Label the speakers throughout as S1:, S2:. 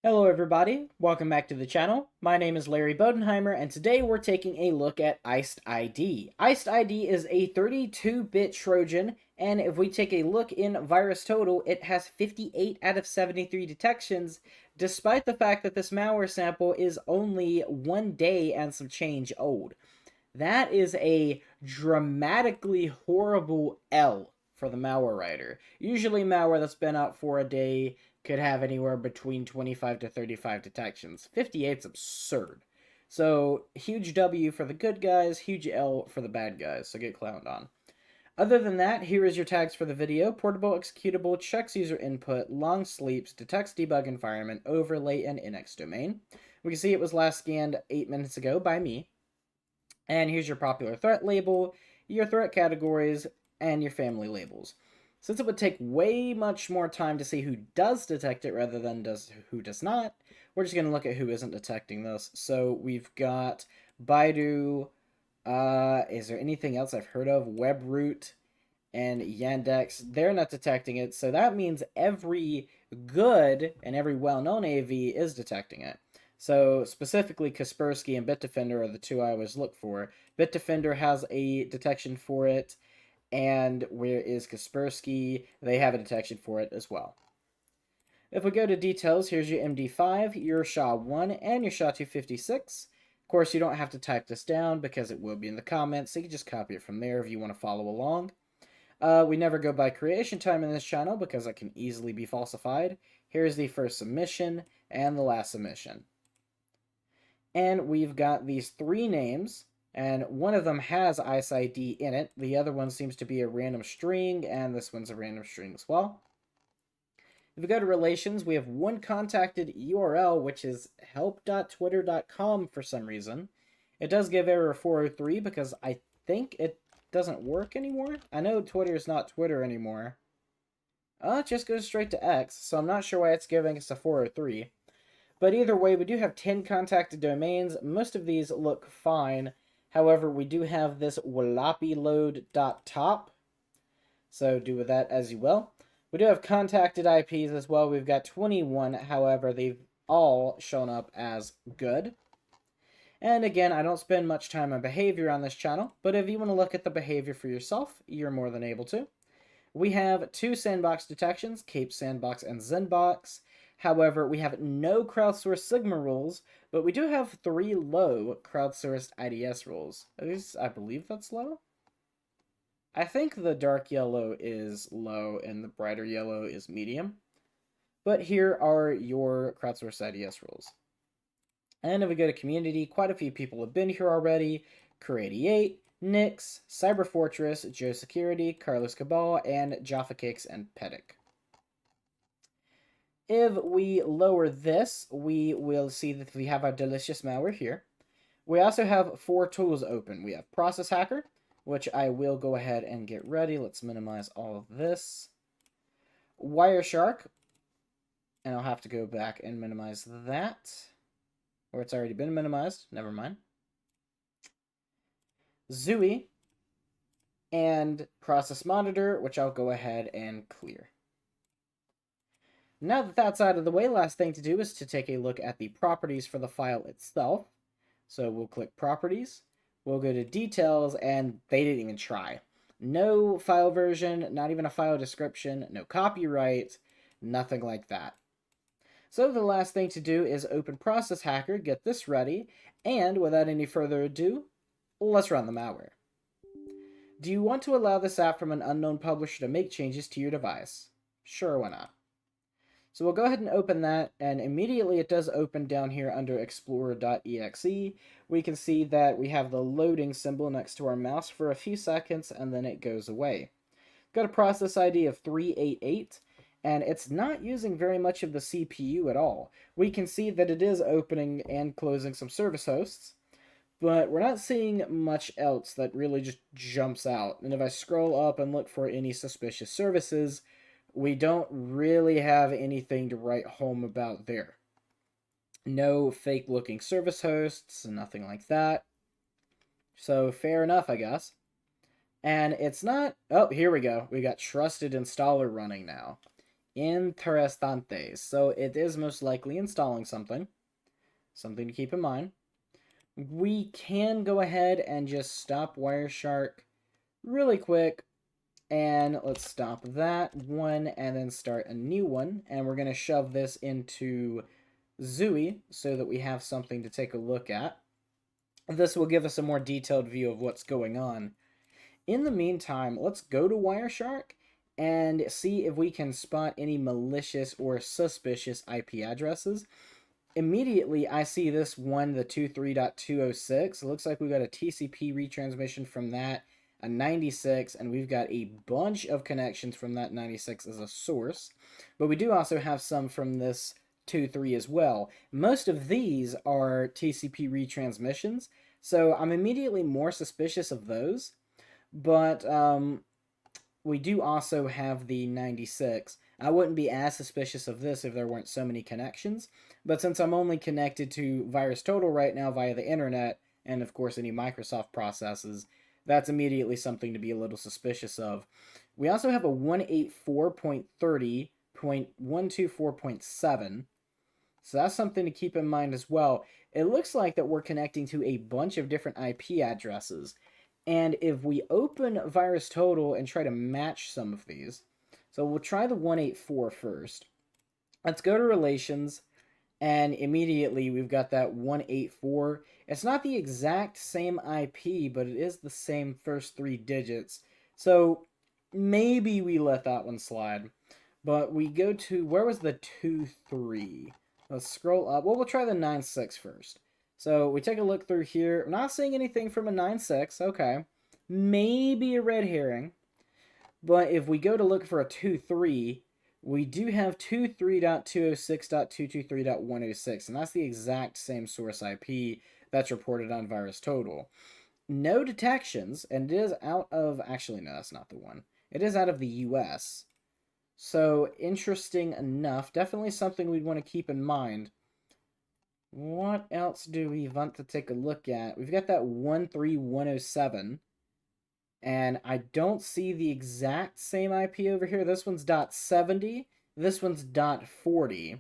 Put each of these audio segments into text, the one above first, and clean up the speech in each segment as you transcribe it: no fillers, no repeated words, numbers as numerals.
S1: Hello everybody, welcome back to the channel. My name is Larry Bodenheimer and today we're taking a look at IcedID. IcedID is a 32-bit Trojan, and if we take a look in VirusTotal, it has 58 out of 73 detections, despite the fact that this malware sample is only 1 day and some change old. That is a dramatically horrible L for the malware writer. Usually malware that's been out for a day could have anywhere between 25 to 35 detections. 58's absurd. So, huge W for the good guys, huge L for the bad guys, so get clowned on. Other than that, here is your tags for the video. Portable, executable, checks user input, long sleeps, detects debug environment, overlay, and index domain. We can see it was last scanned 8 minutes ago by me. And here's your popular threat label, your threat categories, and your family labels. Since it would take way much more time to see who does detect it rather than who does not, we're just going to look at who isn't detecting this. So we've got Baidu. Is there anything else I've heard of? Webroot and Yandex. They're not detecting it. So that means every good and every well-known AV is detecting it. So specifically, Kaspersky and Bitdefender are the two I always look for. Bitdefender has a detection for it, and where is Kaspersky? They have a detection for it as well. If we go to details, here's your MD5, your SHA-1, and your SHA-256. Of course, you don't have to type this down because it will be in the comments, so you can just copy it from there if you want to follow along. We never go by creation time in this channel because it can easily be falsified. Here's the first submission and the last submission. And we've got these three names, and one of them has IcedID in it. The other one seems to be a random string, and this one's a random string as well. If we go to relations, we have one contacted URL, which is help.twitter.com for some reason. It does give error 403 because I think it doesn't work anymore. I know Twitter is not Twitter anymore. It just goes straight to X, so I'm not sure why it's giving us a 403. But either way, we do have 10 contacted domains. Most of these look fine. However, we do have this wallapilode.top. So do with that as you will. We do have contacted IPs as well. We've got 21. However, they've all shown up as good. And again, I don't spend much time on behavior on this channel, but if you want to look at the behavior for yourself, you're more than able to. We have two sandbox detections, Cape Sandbox and Zenbox. However, we have no crowdsourced Sigma rules, but we do have 3 low crowdsourced IDS rules. At least I believe that's low. I think the dark yellow is low and the brighter yellow is medium. But here are your crowdsourced IDS rules. And if we go to community, quite a few people have been here already. Crew88, Nix, Cyber Fortress, Joe Security, Carlos Cabal, and Jaffa Cakes and Pedic. If we lower this, we will see that we have our delicious malware here. We also have 4 tools open. We have Process Hacker, which I will go ahead and get ready. Let's minimize all of this. Wireshark, and I'll have to go back and minimize that. Or it's already been minimized. Never mind. Zooey, and Process Monitor, which I'll go ahead and clear. Now that that's out of the way, last thing to do is to take a look at the properties for the file itself. So we'll click Properties, we'll go to Details, and they didn't even try. No file version, not even a file description, no copyright, nothing like that. So the last thing to do is open Process Hacker, get this ready, and without any further ado, let's run the malware. Do you want to allow this app from an unknown publisher to make changes to your device? Sure, why not? So we'll go ahead and open that, and immediately it does open down here under Explorer.exe. We can see that we have the loading symbol next to our mouse for a few seconds, and then it goes away. Got a process ID of 388, and it's not using very much of the CPU at all. We can see that it is opening and closing some service hosts, but we're not seeing much else that really just jumps out. And if I scroll up and look for any suspicious services, we don't really have anything to write home about there. No fake looking service hosts, nothing like that. So fair enough, I guess. And it's not, oh, here we go. We got trusted installer running now. Interesante. So it is most likely installing something. Something to keep in mind. We can go ahead and just stop Wireshark really quick. And let's stop that one and then start a new one. And we're going to shove this into Zooey so that we have something to take a look at. This will give us a more detailed view of what's going on. In the meantime, let's go to Wireshark and see if we can spot any malicious or suspicious IP addresses. Immediately, I see this one, the 23.206. It looks like we got a TCP retransmission from that, a 96, and we've got a bunch of connections from that 96 as a source. But we do also have some from this 23 as well. Most of these are TCP retransmissions, so I'm immediately more suspicious of those. But we do also have the 96. I wouldn't be as suspicious of this if there weren't so many connections, but since I'm only connected to VirusTotal right now via the internet, and of course any Microsoft processes, that's immediately something to be a little suspicious of. We also have a 184.30.124.7, so that's something to keep in mind as well. It looks like that we're connecting to a bunch of different IP addresses. And if we open VirusTotal and try to match some of these, so we'll try the 184 first. Let's go to relations, and immediately we've got that 184. It's not the exact same IP, but it is the same first three digits. So maybe we let that one slide. But we go to, where was the 23? Let's scroll up. Well, we'll try the 96 first. So we take a look through here. I'm not seeing anything from a 9.6. Okay. Maybe a red herring. But if we go to look for a 2.3, we do have 23.206.223.106. And that's the exact same source IP that's reported on VirusTotal. No detections, and it is out of... Actually, no, that's not the one. It is out of the US. So, interesting enough. Definitely something we'd want to keep in mind. What else do we want to take a look at? We've got that 13107. And I don't see the exact same IP over here. This one's .70. This one's .40.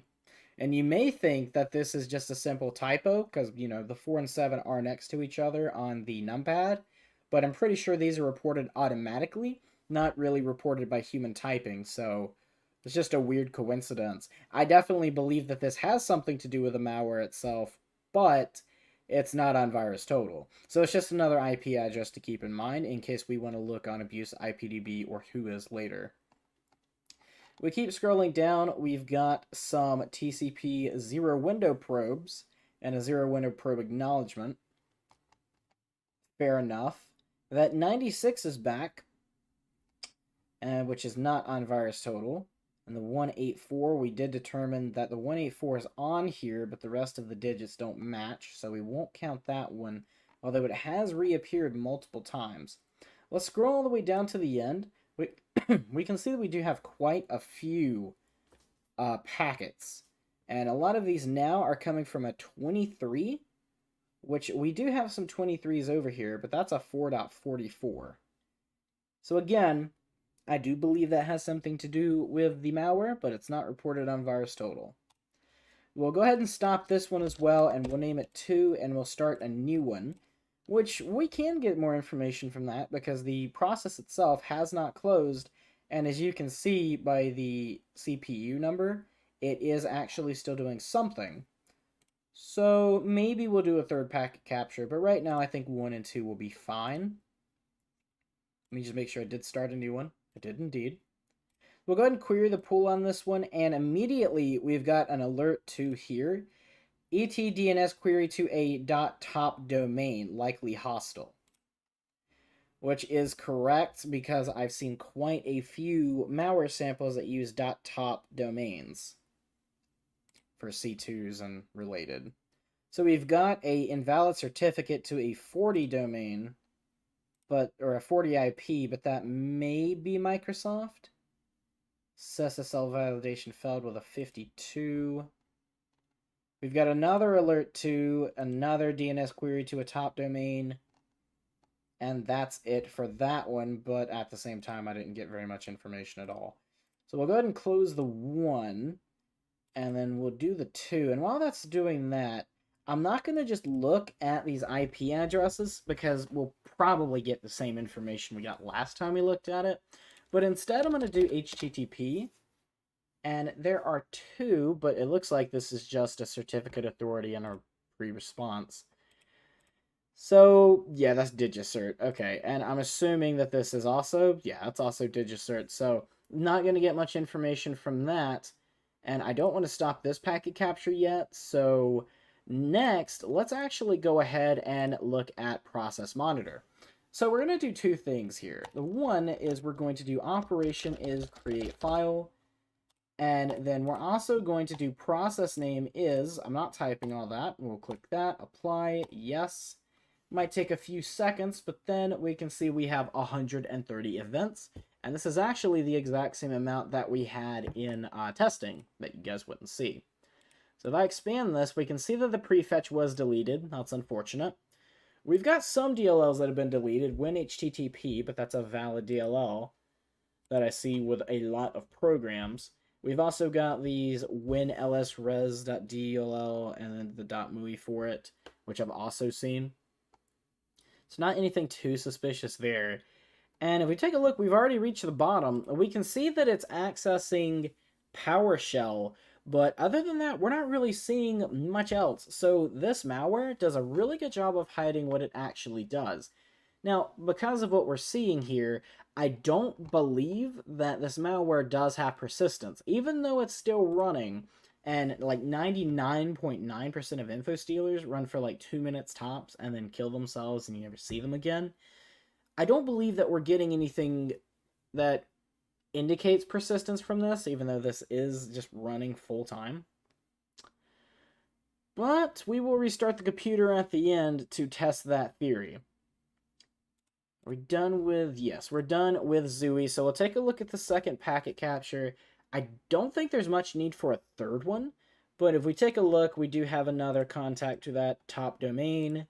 S1: And you may think that this is just a simple typo because, you know, the 4 and 7 are next to each other on the numpad. But I'm pretty sure these are reported automatically, not really reported by human typing. So it's just a weird coincidence. I definitely believe that this has something to do with the malware itself, but it's not on VirusTotal. So it's just another IP address to keep in mind in case we want to look on Abuse IPDB or Whois later. We keep scrolling down. We've got some TCP zero window probes and a zero window probe acknowledgement. Fair enough. That 96 is back, which is not on VirusTotal. And the 184, we did determine that the 184 is on here, but the rest of the digits don't match, so we won't count that one, although it has reappeared multiple times. Let's scroll all the way down to the end. We can see that we do have quite a few packets, and a lot of these now are coming from a 23, which we do have some 23s over here, but that's a 4.44. So again, I do believe that has something to do with the malware, but it's not reported on VirusTotal. We'll go ahead and stop this one as well, and we'll name it 2, and we'll start a new one, which we can get more information from that because the process itself has not closed, and as you can see by the CPU number, it is actually still doing something. So maybe we'll do a third packet capture, but right now I think 1 and 2 will be fine. Let me just make sure I did start a new one. I did indeed. We'll go ahead and query the pool on this one, and immediately we've got an alert to here. ETDNS query to a .top domain, likely hostile. Which is correct because I've seen quite a few malware samples that use .top domains for C2s and related. So we've got a invalid certificate to a 40 domain, or a 40 IP, but that may be Microsoft. SSL validation failed with a 52. We've got another alert to another DNS query to a top domain. And that's it for that one, but at the same time, I didn't get very much information at all. So we'll go ahead and close the 1, and then we'll do the 2. And while that's doing that, I'm not going to just look at these IP addresses because we'll probably get the same information we got last time we looked at it. But instead, I'm going to do HTTP. And there are 2, but it looks like this is just a certificate authority and a pre-response. So, yeah, that's DigiCert. Okay, and I'm assuming that this is also, yeah, that's also DigiCert. So, not going to get much information from that. And I don't want to stop this packet capture yet. So, next, let's actually go ahead and look at Process Monitor. So, we're going to do 2 things here. The one is we're going to do operation is create file. And then we're also going to do process name is, I'm not typing all that, we'll click that, apply, yes. Might take a few seconds, but then we can see we have 130 events. And this is actually the exact same amount that we had in testing that you guys wouldn't see. So if I expand this, we can see that the prefetch was deleted. That's unfortunate. We've got some DLLs that have been deleted, Win32.HTTP, but that's a valid DLL that I see with a lot of programs. We've also got these winlsres.dll and then the .mui for it, which I've also seen. It's not anything too suspicious there. And if we take a look, we've already reached the bottom. We can see that it's accessing PowerShell, but other than that, we're not really seeing much else. So this malware does a really good job of hiding what it actually does. Now, because of what we're seeing here, I don't believe that this malware does have persistence, even though it's still running, and like 99.9% of info stealers run for like 2 minutes tops and then kill themselves and you never see them again. I don't believe that we're getting anything that indicates persistence from this, even though this is just running full time. But we will restart the computer at the end to test that theory. Are we done with, yes, we're done with Zooey. So we'll take a look at the second packet capture. I don't think there's much need for a third one, but if we take a look, we do have another contact to that top domain,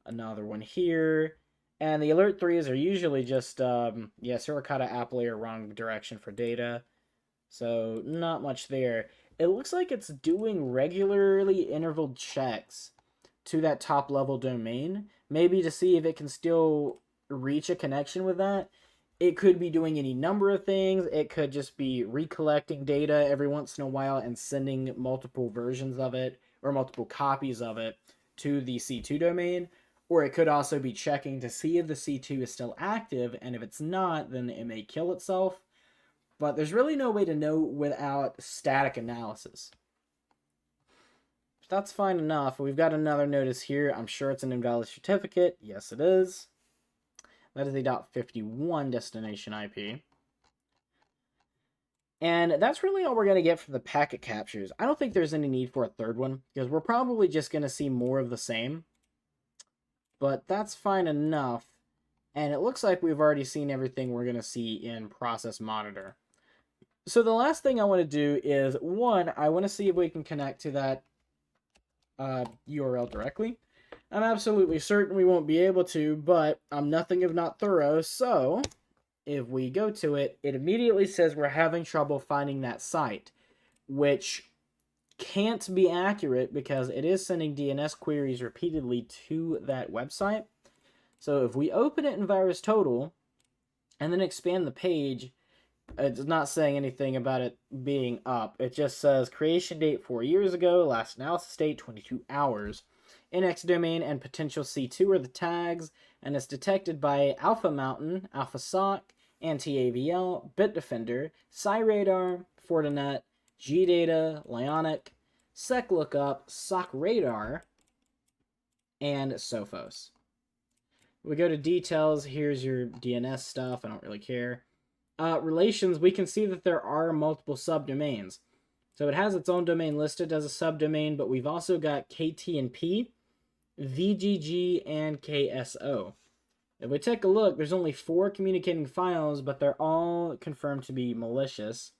S1: another one here, and the alert 3s are usually just, yeah, Suricata app layer wrong direction for data, so not much there. It looks like it's doing regularly interval checks to that top level domain, maybe to see if it can still reach a connection with that. It could be doing any number of things. It could just be recollecting data every once in a while and sending multiple versions of it or multiple copies of it to the C2 domain. Or it could also be checking to see if the C2 is still active, and if it's not, then it may kill itself. But there's really no way to know without static analysis. That's fine enough. We've got another notice here. I'm sure it's an invalid certificate. Yes, it is. That is a .51 destination IP. And that's really all we're going to get from the packet captures. I don't think there's any need for a third one, because we're probably just going to see more of the same. But that's fine enough. And it looks like we've already seen everything we're going to see in Process Monitor. So the last thing I want to do is, one, I want to see if we can connect to that URL directly. I'm absolutely certain we won't be able to, but I'm nothing if not thorough, so if we go to it, it immediately says we're having trouble finding that site, which can't be accurate because it is sending DNS queries repeatedly to that website. So if we open it in VirusTotal and then expand the page, it's not saying anything about it being up. It just says creation date 4 years ago, last analysis date 22 hours. Index domain and potential C2 are the tags, and it's detected by Alpha Mountain, Alpha Sock, Anti-AVL, Bitdefender, SciRadar, Fortinet, GData, Lionic, SecLookup, SockRadar, and Sophos. We go to details. Here's your DNS stuff. I don't really care. Relations, we can see that there are multiple subdomains. So it has its own domain listed as a subdomain, but we've also got KT&P, VGG, and KSO. If we take a look, there's only 4 communicating files, but they're all confirmed to be malicious.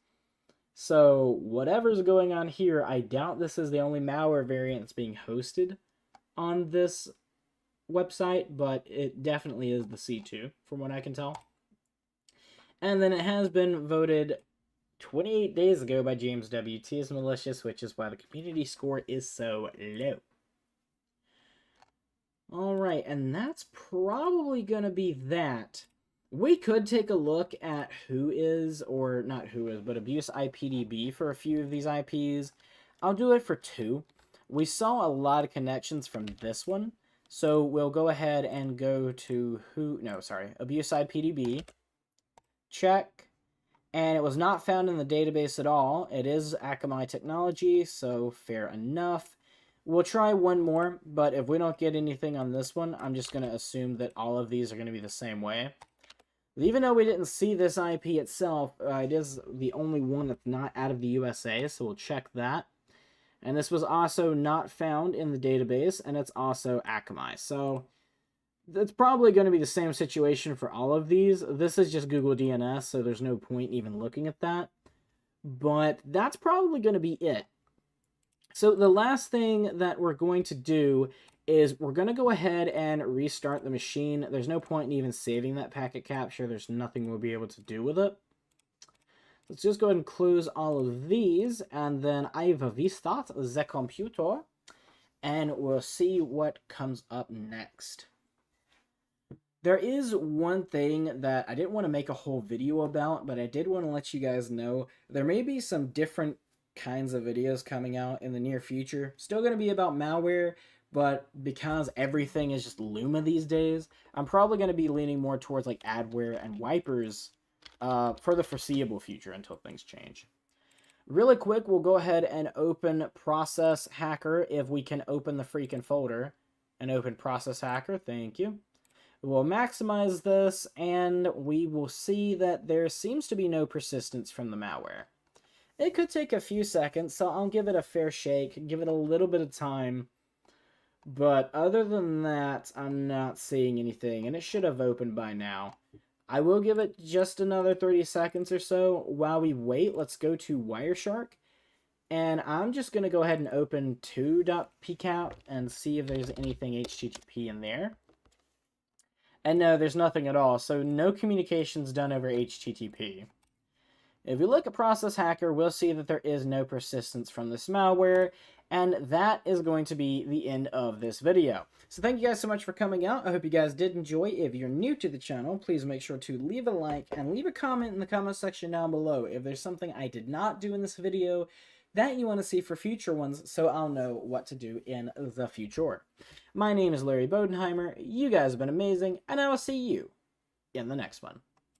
S1: So whatever's going on here, I doubt this is the only malware variant that's being hosted on this website, but it definitely is the C2, from what I can tell. And then it has been voted 28 days ago by James W.T. is malicious, which is why the community score is so low. Alright, and that's probably going to be that. We could take a look at who is, or not who is, but abuse IPDB for a few of these IPs. I'll do it for 2. We saw a lot of connections from this one, so we'll go ahead and go to abuse IPDB, check, and it was not found in the database at all. It is Akamai technology, so fair enough. We'll try one more, but if we don't get anything on this one, I'm just going to assume that all of these are going to be the same way. Even though we didn't see this IP itself, it is the only one that's not out of the USA, so we'll check that. And this was also not found in the database, and it's also Akamai. So it's probably going to be the same situation for all of these. This is just Google DNS, so there's no point even looking at that. But that's probably going to be it. So the last thing that we're going to do is we're going to go ahead and restart the machine. There's no point in even saving that packet capture. There's nothing we'll be able to do with it. Let's just go ahead and close all of these, and then I will restart the computer, and we'll see what comes up next. There is one thing that I didn't want to make a whole video about, but I did want to let you guys know. There may be some different kinds of videos coming out in the near future. Still going to be about malware, but because everything is just Luma these days, I'm probably going to be leaning more towards like adware and wipers for the foreseeable future until things change. Really quick, we'll go ahead and open Process Hacker if we can open the freaking folder and open Process Hacker. Thank you. We'll maximize this, and we will see that there seems to be no persistence from the malware. It could take a few seconds, so I'll give it a fair shake, give it a little bit of time. But other than that, I'm not seeing anything, and it should have opened by now. I will give it just another 30 seconds or so. While we wait, let's go to Wireshark. And I'm just going to go ahead and open 2.pcat and see if there's anything HTTP in there. And no, there's nothing at all, so no communications done over HTTP. If we look at Process Hacker, we'll see that there is no persistence from this malware, and that is going to be the end of this video. So thank you guys so much for coming out. I hope you guys did enjoy. If you're new to the channel, please make sure to leave a like and leave a comment in the comment section down below if there's something I did not do in this video that you want to see for future ones, so I'll know what to do in the future. My name is Larry Bodenheimer. You guys have been amazing, and I will see you in the next one.